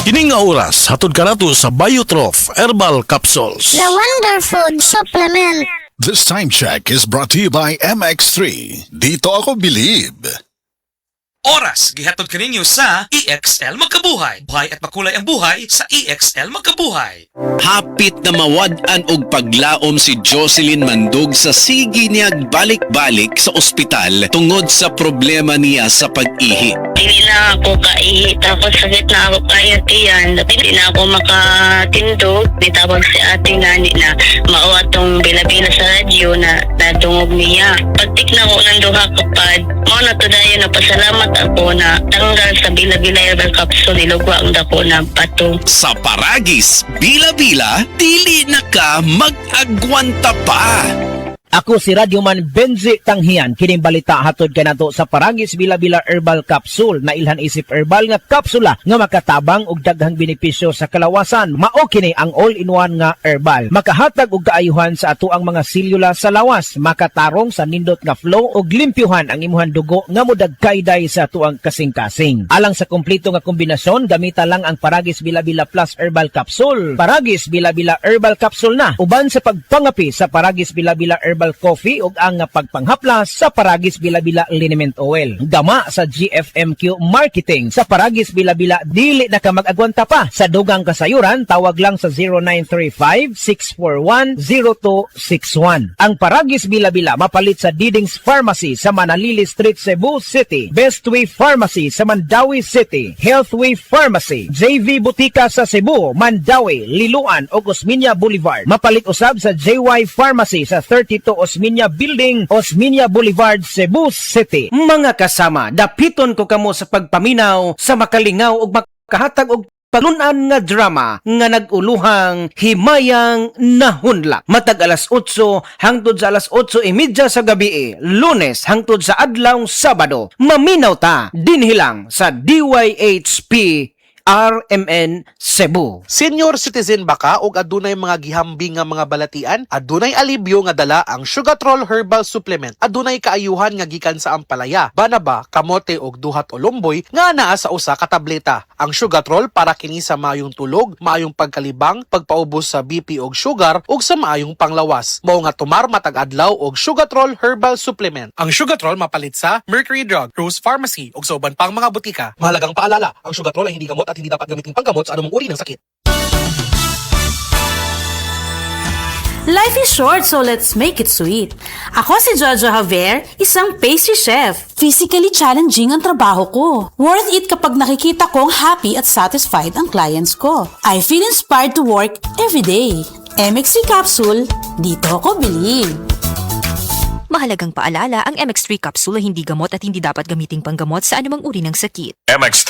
Kining nga oras, hatod ka nato sa Biotrof Herbal Capsules. The Wonder Food Supplement. This time check is brought to you by MX3. Dito ako believe. Oras, gihatod kaninyo sa EXL Magkabuhay. Buhay at makulay ang buhay sa EXL Magkabuhay. Hapit na mawad-an og paglaom si Jocelyn Mandug sa sige niyag balik-balik sa ospital tungod sa problema niya sa pag-ihi. Hindi na ako kaihi, tapos sakit na ako kayo tiyan. Hindi na ako makatindog. Nitawag si ate nani na mao atong bila-bila sa radyo na nadungog niya. Pagtik na ko ng duha kapad, mao na to dayon na pasalamat ako na tanggal sa bila-bila herbal capsule, nilugwa ang dako na bato. Sa Paragis, bila-bila, dili na ka mag-agwanta pa. Ako si Radyoman Benzi Tanghian, kining balita hatod kay nato sa Paragis Bila-Bila Herbal Capsule na ilhan isip herbal nga kapsula nga makatabang og daghang benepisyo sa kalawasan. Mao kini ang all-in-one nga herbal. Makahatag og kaayuhan sa ato ang mga selula sa lawas, makatarong sa nindot nga flow og limpyuhan ang imuhang dugo nga modagkayday sa ato ang kasing-kasing. Alang sa kompleto nga kombinasyon, gamita lang ang Paragis Bila-Bila Plus Herbal Capsule. Paragis Bila-Bila Herbal Capsule na uban sa pagpangapi sa Paragis Bila-Bila Herbal Coffee ug ang pagpanghaplas sa Paragis Bila-Bila Liniment Oil. Gama sa GFMQ Marketing sa Paragis Bila-Bila, dili na ka mag-agwanta pa. Sa dugang kasayuran, tawag lang sa 0935-641-0261. Ang Paragis Bila-Bila mapalit sa Didings Pharmacy sa Manalili Street, Cebu City, Bestway Pharmacy sa Mandawi City, Healthway Pharmacy, JV Butika sa Cebu, Mandawi, Liloan ug Osmeña Boulevard. Mapalit usab sa JY Pharmacy sa 32 Osmeña Building, Osmeña Boulevard, Cebu City. Mga kasama, dapiton ko kamo sa pagpaminaw, sa makalingaw ug makahatag og paglunan nga drama nga naguluhang Himayang Nahunla. Matag alas 8 hangtod sa alas 8:30 sa gabi, Lunes hangtod sa adlaw Sabado. Maminaw ta dinhi lang sa DYHP RMN Cebu. Senior citizen ba ka o adunay mga gihambing nga mga balatian? Adunay alibyo nga dala ang Sugatrol Herbal Supplement. Adunay kaayuhan nga gikan sa ampalaya, banaba, kamote og duhat o lumboy nga naa sa usa ka tableta. Ang Sugatrol para kini sa maayong tulog, maayong pagkalibang, pagpaubos sa BP og sugar ug sa maayong panglawas. Mao nga tumar matag adlaw og Sugatrol Herbal Supplement. Ang Sugatrol mapalit sa Mercury Drug, Rose Pharmacy ug sa uban pang mga butika. Mahalagang paalala, ang Sugatrol ay hindi gamot at hindi dapat gamitin panggamot sa anumang uri ng sakit. Life is short, so let's make it sweet. Ako si Jojo Javier, isang pastry chef. Physically challenging ang trabaho ko. Worth it kapag nakikita kong happy at satisfied ang clients ko. I feel inspired to work every day. MX3 Capsule, dito ako believe. Mahalagang paalala, ang MX3 capsule ay hindi gamot at hindi dapat gamiting panggamot sa anumang uri ng sakit. MX3,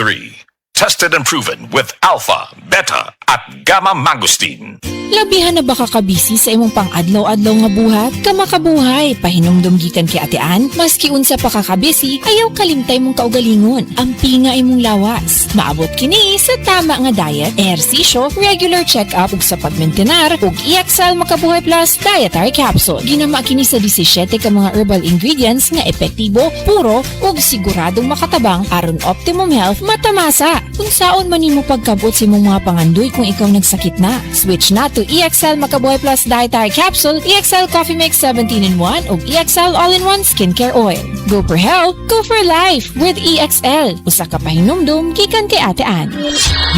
tested and proven with alpha, beta, at gamma mangosteen. Labihan na ba kakabisi sa imong pang-adlaw-adlaw nga buhat? Kamakabuhay, pahinumdum gikan kay Ate Ann, maski unsa pa kakabisi, ayaw kalimtay mong kaugalingon. Ang pinga imong lawas. Maabot kini sa tama nga diet, ehersisyo, regular check-up ug sa pagmentenar ug EXL Makabuhay Plus Dietary Capsule. Ginama kini sa 17 ka mga herbal ingredients nga epektibo, puro ug siguradong makatabang aron optimum health matamasa. Kung saon man nimo pagkabot sa imong mga pangandoy kung ikaw nagsakit na, switch na to EXL Makabuhay Plus Dietary Capsule, EXL Coffee Mix 17-in-1 ug EXL All-in-1 Skincare Oil. Go for health, go for life with EXL. Usa ka pahinumdum gikan kay Ate Ann.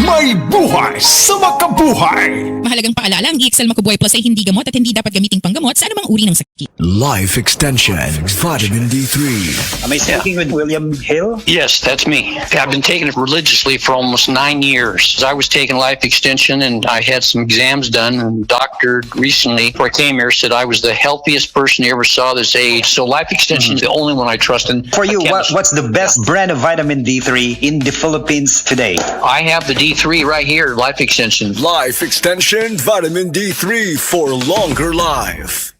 May buhay sa makabuhay! Mahalagang paalala, ang EXL Makabuhay Plus ay hindi gamot at hindi dapat gamiting panggamot sa anumang uri ng sakit. Life Extension Vitamin D3. Am I speaking with William Hill? Yes, that's me. I've been taking it religiously for almost 9 years. I was taking Life Extension and I had some exams done, and the doctor recently, before I came here, said I was the healthiest person he ever saw this age. So Life Extension is the only one I trust. And for you, what's the best brand of vitamin D3 in the Philippines today? I have the D3 right here, Life Extension. Life Extension Vitamin D3 for longer life.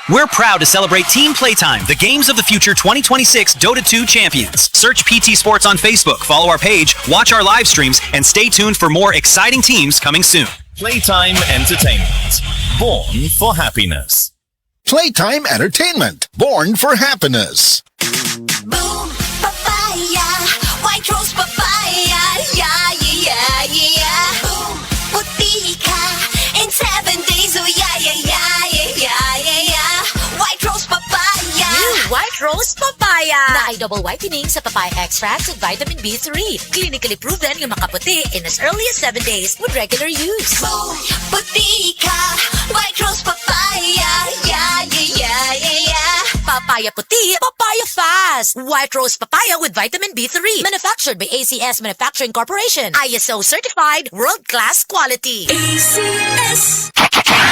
We're proud to celebrate Team Playtime, the Games of the Future 2026 Dota 2 champions. Search PT Sports on Facebook, follow our page, watch our live streams, and stay tuned for more exciting teams coming soon. Playtime Entertainment. Born for happiness. Playtime Entertainment. Born for happiness. Boom, papaya, white rose papaya, yeah, yeah, yeah. Rose Papaya na ay double whitening sa papaya extract at vitamin B3. Clinically proven yung makaputi in as early as 7 days with regular use. Puti ka, White Rose Papaya. Yeah, yeah, yeah, yeah, yeah. Papaya puti, papaya fast. White Rose Papaya with vitamin B3. Manufactured by ACS Manufacturing Corporation. ISO certified, world-class quality. ACS.